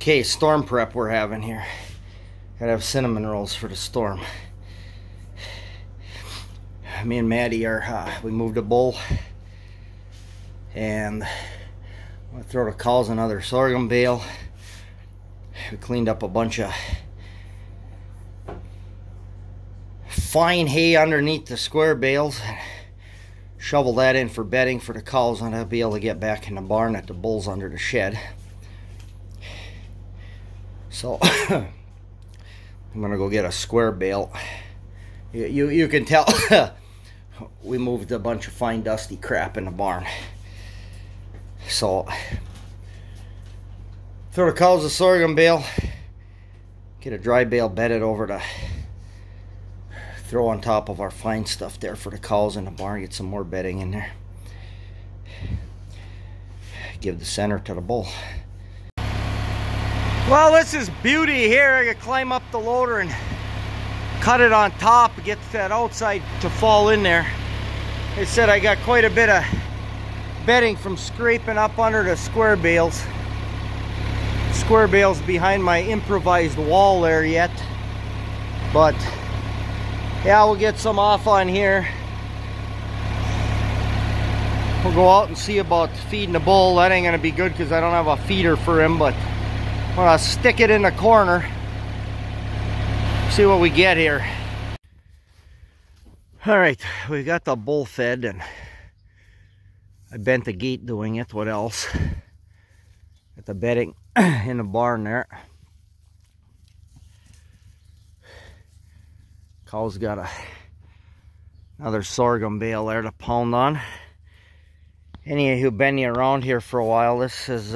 Okay, storm prep we're having here. Gotta have cinnamon rolls for the storm. Me and Maddie we moved a bull, and I'm gonna throw the cows another sorghum bale. We cleaned up a bunch of fine hay underneath the square bales. Shovel that in for bedding for the cows, and I'll be able to get back in the barn at the bull's under the shed. So I'm gonna go get a square bale. You can tell we moved a bunch of fine dusty crap in the barn. So throw the cows a sorghum bale, get a dry bale bedded over to throw on top of our fine stuff there for the cows in the barn, get some more bedding in there. Give the center to the bull. Well, this is beauty here. I can climb up the loader and cut it on top, get that outside to fall in there. They said I got quite a bit of bedding from scraping up under the square bales. Square bales behind my improvised wall there yet. But yeah, we'll get some off on here. We'll go out and see about feeding the bull. That ain't gonna be good because I don't have a feeder for him, but I'm gonna stick it in the corner. See what we get here. All right, we got the bull fed, and I bent the gate doing it. What else? Got the bedding in the barn there. Cow's got another sorghum bale there to pound on. Any of you who've been around here for a while, this is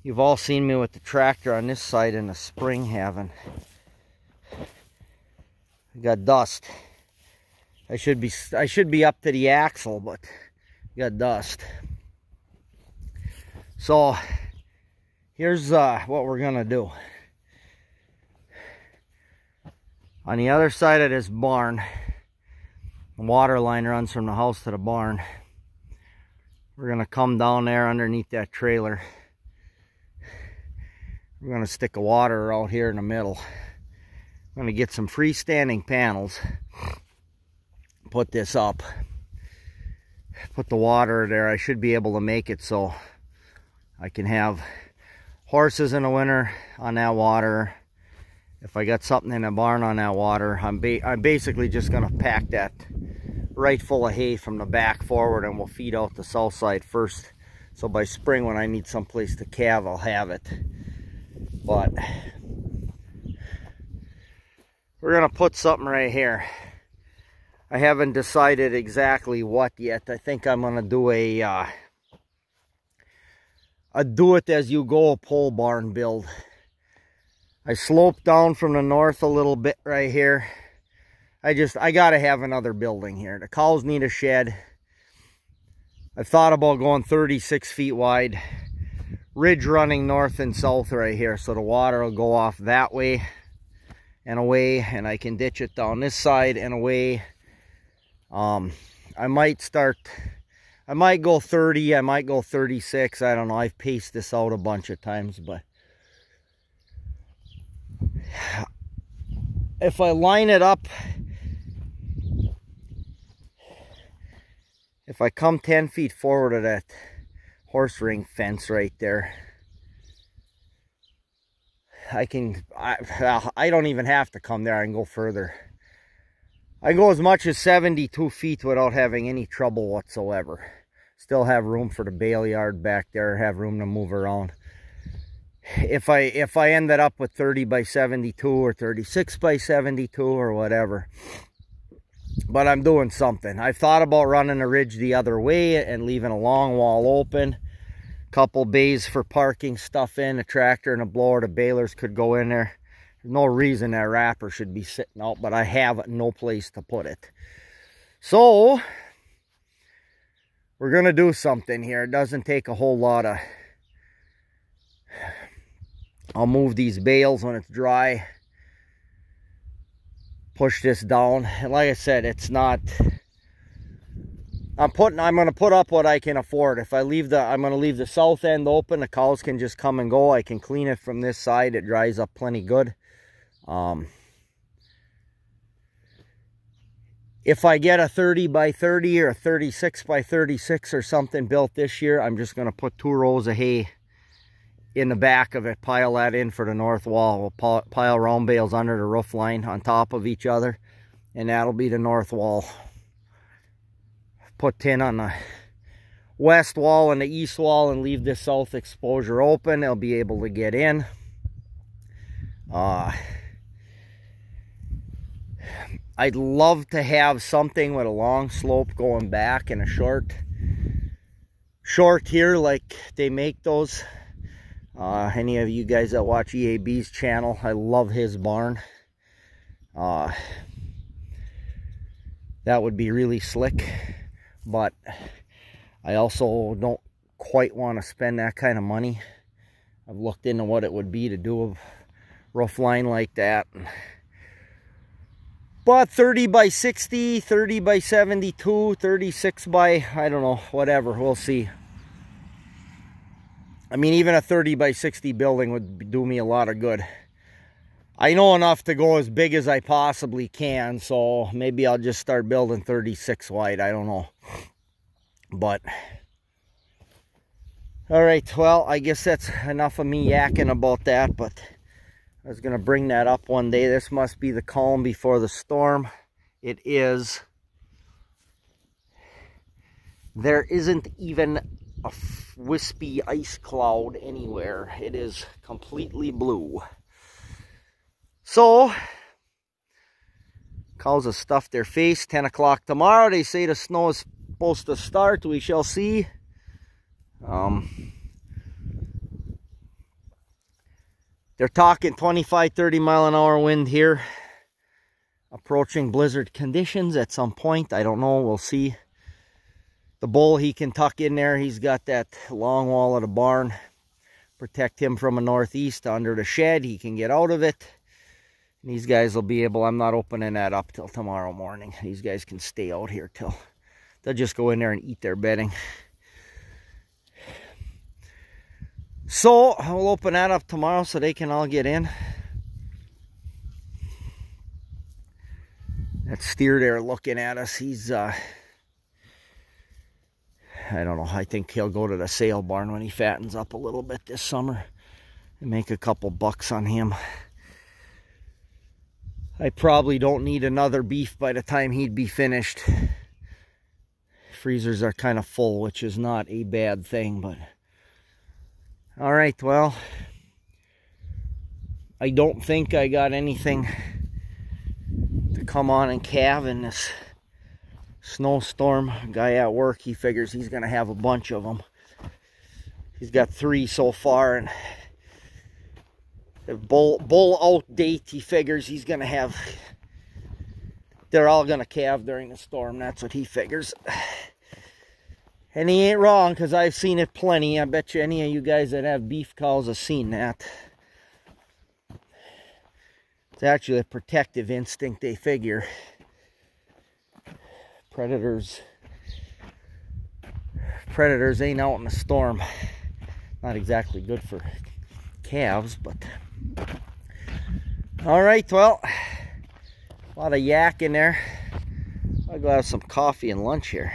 you've all seen me with the tractor on this side in the spring having. I got dust. I should be up to the axle, but got dust. So here's what we're gonna do. On the other side of this barn, the water line runs from the house to the barn. We're gonna come down there underneath that trailer. We're going to stick a water out here in the middle. I'm going to get some freestanding panels, put this up, put the water there. I should be able to make it so I can have horses in the winter on that water. If I got something in the barn on that water, I'm basically just going to pack that right full of hay from the back forward, and we'll feed out the south side first. So by spring, when I need someplace to calve, I'll have it. But we're gonna put something right here. I haven't decided exactly what yet. I think I'm gonna do a do-it-as-you-go pole barn build. I sloped down from the north a little bit right here. I gotta have another building here. The cows need a shed. I've thought about going 36 feet wide. Ridge running north and south right here, so the water will go off that way and away, and I can ditch it down this side and away. I might go 30, I might go 36, I don't know. I've paced this out a bunch of times, but if I line it up, if I come 10 feet forward of that horse ring fence right there, I don't even have to come there. I can go further. I can go as much as 72 feet without having any trouble whatsoever. Still have room for the bale yard back there, have room to move around. If I ended up with 30 by 72 or 36 by 72 or whatever, but I'm doing something. I've thought about running the ridge the other way and leaving a long wall open. Couple bays for parking stuff in. A tractor and a blower, the balers could go in there. There's no reason that wrapper should be sitting out, but I have no place to put it. So we're gonna do something here. It doesn't take a whole lot of... I'll move these bales when it's dry. Push this down. And like I said, it's not I'm going to put up what I can afford. If I'm going to leave the south end open. The cows can just come and go. I can clean it from this side. It dries up plenty good. If I get a 30 by 30 or a 36 by 36 or something built this year, I'm just going to put 2 rows of hay in the back of it, pile that in for the north wall. We'll pile round bales under the roof line on top of each other, and that'll be the north wall. Put tin on the west wall and the east wall and leave this south exposure open. They'll be able to get in. I'd love to have something with a long slope going back and a short here like they make those. Any of you guys that watch EAB's channel, I love his barn. That would be really slick, but I also don't quite want to spend that kind of money. I've looked into what it would be to do a roof line like that. But 30 by 60, 30 by 72, 36 by, I don't know, whatever, we'll see. I mean, even a 30 by 60 building would do me a lot of good. I know enough to go as big as I possibly can, so maybe I'll just start building 36 wide, I don't know. But, alright, well, I guess that's enough of me yakking about that, but I was going to bring that up one day. This must be the calm before the storm. It is. There isn't even a wispy ice cloud anywhere. It is completely blue. So, cows have stuffed their face. 10 o'clock tomorrow. They say the snow is supposed to start. We shall see. They're talking 25, 30 mile an hour wind here. Approaching blizzard conditions at some point. I don't know. We'll see. The bull, he can tuck in there. He's got that long wall of the barn. Protect him from a northeast under the shed. He can get out of it. And these guys will be able, I'm not opening that up till tomorrow morning. These guys can stay out here till, they'll just go in there and eat their bedding. So, I'll open that up tomorrow so they can all get in. That steer there looking at us, he's, I don't know, I think he'll go to the sale barn when he fattens up a little bit this summer and make a couple bucks on him. I probably don't need another beef by the time he'd be finished. Freezers are kind of full, which is not a bad thing, but... Alright, well, I don't think I got anything to come on and calve in this snowstorm. Guy at work, he figures he's going to have a bunch of them. He's got 3 so far, and the bull out date, he figures he's going to have, they're all going to calve during the storm. That's what he figures. And he ain't wrong, because I've seen it plenty. I bet you any of you guys that have beef cows have seen that. It's actually a protective instinct, they figure. Predators ain't out in the storm. Not exactly good for calves, but... Alright, well, a lot of yak in there. I'll go have some coffee and lunch here.